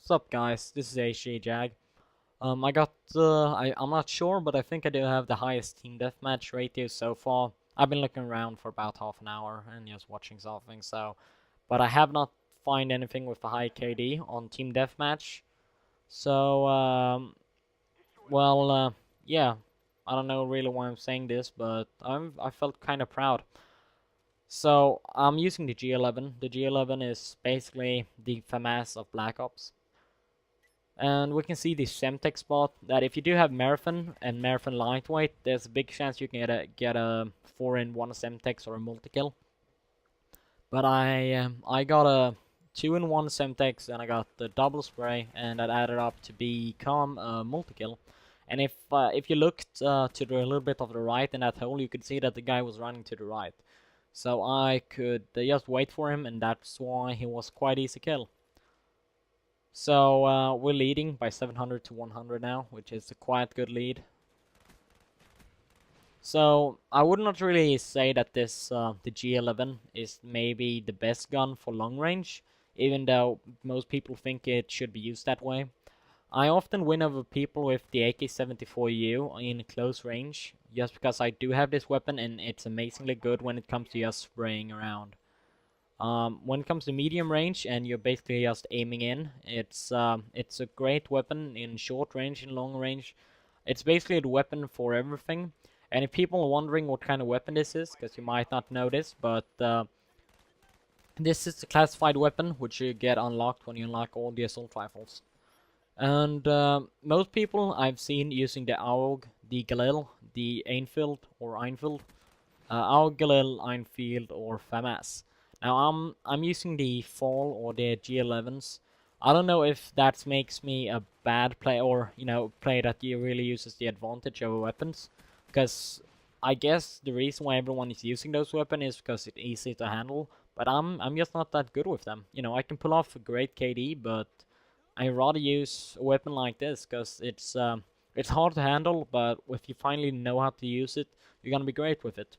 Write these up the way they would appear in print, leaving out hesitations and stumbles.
What's up, guys? This is HG Jag. I'm not sure, but I think I do have the highest team deathmatch ratio so far. I've been looking around for about half an hour and just watching something, but I have not find anything with the high KD on team deathmatch. So, well, yeah, I don't know really why I'm saying this, but I felt kind of proud. So, I'm using the G11. The G11 is basically the FAMAS of Black Ops. And we can see the Semtex spot that if you do have Marathon and Marathon Lightweight, there's a big chance you can get a 4-in-1 Semtex or a multi-kill. But I got a 2-in-1 Semtex and I got the double spray, and that added up to become a multi-kill. And if you looked to the little bit of the right in that hole, you could see that the guy was running to the right. So I could just wait for him, and that's why he was quite easy kill. So we're leading by 700 to 100 now, which is a quite good lead. So I would not really say that the G11 is maybe the best gun for long range, even though most people think it should be used that way. I often win over people with the AK-74U in close range, just because I do have this weapon and it's amazingly good when it comes to just spraying around. When it comes to medium range and you're basically just aiming in, it's a great weapon in short range and long range. It's basically the weapon for everything. And if people are wondering what kind of weapon this is, because you might not know this, but this is a classified weapon which you get unlocked when you unlock all the assault rifles. And most people I've seen using the AUG, the Galil, the Einfield or Einfield, AUG, Galil, Einfield, or FAMAS. Now I'm using the Fall or the G11s. I don't know if that makes me a bad player, or play that really uses the advantage over weapons, because I guess the reason why everyone is using those weapons is because it's easy to handle. But I'm just not that good with them. I can pull off a great KD, but I rather use a weapon like this because it's hard to handle. But if you finally know how to use it, you're gonna be great with it.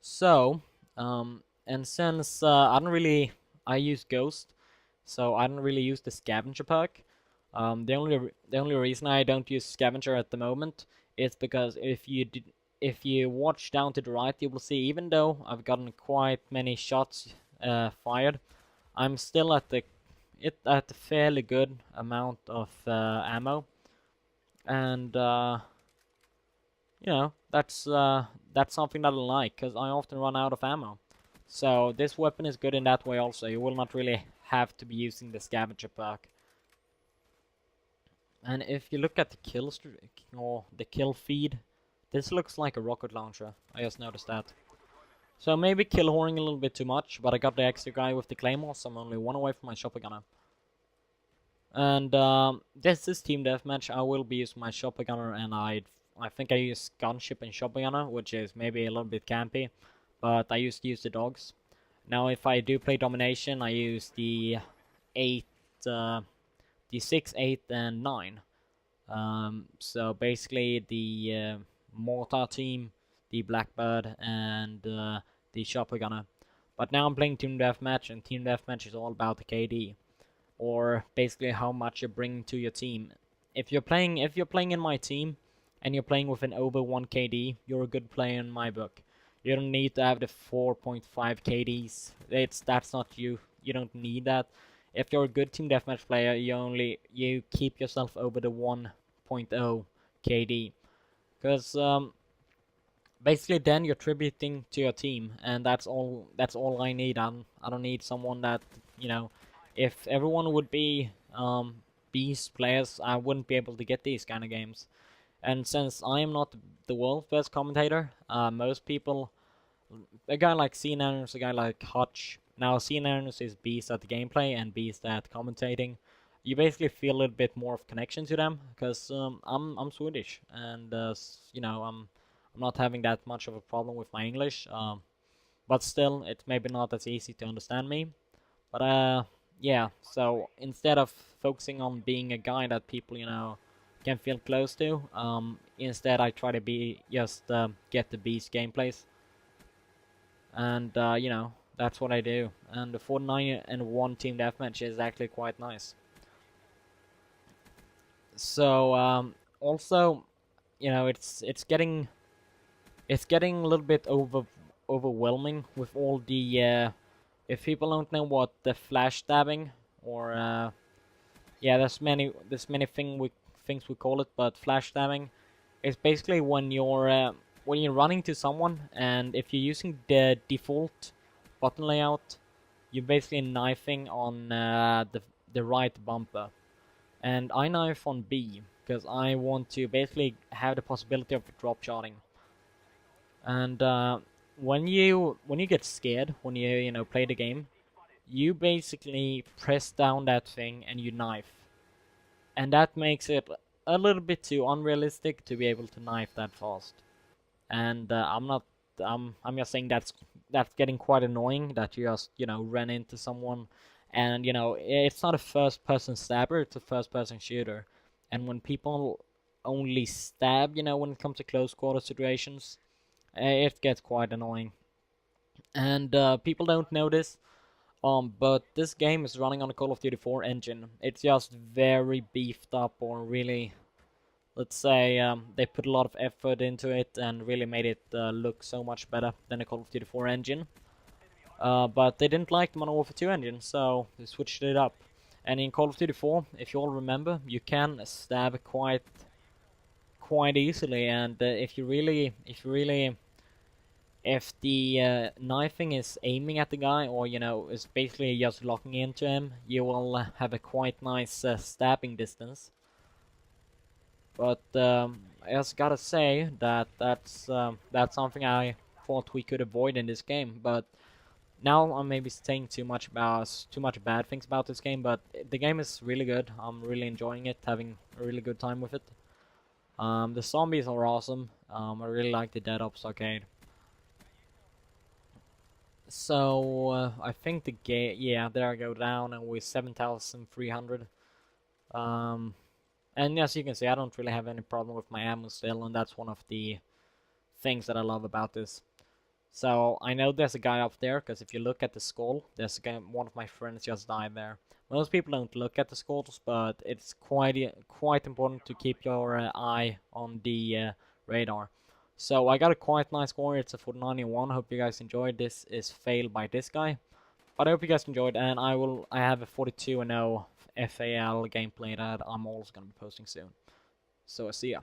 So. And since I use Ghost, so I don't really use the Scavenger pack. The only reason I don't use Scavenger at the moment is because if you watch down to the right, you will see even though I've gotten quite many shots fired, I'm still at a fairly good amount of ammo, and that's something that I like, because I often run out of ammo. So this weapon is good in that way also. You will not really have to be using the scavenger pack. And if you look at the kill streak or the kill feed, this looks like a rocket launcher. I just noticed that. So maybe kill whoring a little bit too much, but I got the extra guy with the claymore, so I'm only one away from my shotgun gunner. And this is team deathmatch. I will be using my shotgun gunner, and I think I use gunship and shotgun gunner, which is maybe a little bit campy, but I used to use the dogs. Now if I do play domination, I use the 6, 8, and 9. So basically the mortar team, the blackbird, and the shotgun gunner. But now I'm playing team deathmatch, and team deathmatch is all about the KD, or basically how much you bring to your team. If you're playing in my team, and you're playing with an over 1 KD, you're a good player in my book. You don't need to have the 4.5 KDs. That's not you. You don't need that. If you're a good team deathmatch player, you keep yourself over the 1.0 KD, because basically then you're tributing to your team, and that's all I need. I don't need someone that if everyone would be beast players, I wouldn't be able to get these kind of games. And since I am not the world's best commentator, most people, a guy like CNNers, a guy like Hutch. Now CNNers is beast at the gameplay and beast at commentating. You basically feel a little bit more of connection to them, because I'm Swedish, and I'm not having that much of a problem with my English. But still, it's maybe not as easy to understand me. But yeah. So instead of focusing on being a guy that people can feel close to, instead I try to be just get the beast gameplays, and That's what I do. And the 49 and 1 team deathmatch is actually quite nice. So also, you know, it's getting a little bit overwhelming with all the if people don't know what the flash stabbing or yeah, there's many things we call it, but flash stabbing is basically when you're running to someone, and if you're using the default button layout, you're basically knifing on the right bumper, and I knife on B because I want to basically have the possibility of drop shotting. And when you get scared, when you know play the game, you basically press down that thing and you knife, and that makes it a little bit too unrealistic to be able to knife that fast. And I'm just saying that's getting quite annoying that you just ran into someone, and it's not a first person stabber, it's a first person shooter, and when people only stab when it comes to close quarter situations, it gets quite annoying. And people don't know this, but this game is running on a Call of Duty 4 engine. It's just very beefed up, or really, let's say, they put a lot of effort into it and really made it look so much better than the Call of Duty 4 engine. But they didn't like the Modern Warfare 2 engine, so they switched it up. And in Call of Duty 4, if you all remember, you can stab quite easily, and if the knifing is aiming at the guy, or is basically just locking into him, you will have a quite nice stabbing distance. But I just gotta say that that's something I thought we could avoid in this game. But now I'm maybe saying too much bad things about this game. But the game is really good. I'm really enjoying it, having a really good time with it. The zombies are awesome. I really like the Dead Ops arcade. So I think the game, yeah, there I go down, and we're 7,300. And as you can see, I don't really have any problem with my ammo still, and that's one of the things that I love about this. So I know there's a guy up there, because if you look at the skull, there's a guy, one of my friends just died there. Most people don't look at the skulls, but it's quite important to keep your eye on the radar. So I got a quite nice score. It's a 49-1. Hope you guys enjoyed. This is failed by this guy, but I hope you guys enjoyed. And I have a 42-0 FAL gameplay that I'm also gonna be posting soon. So see ya.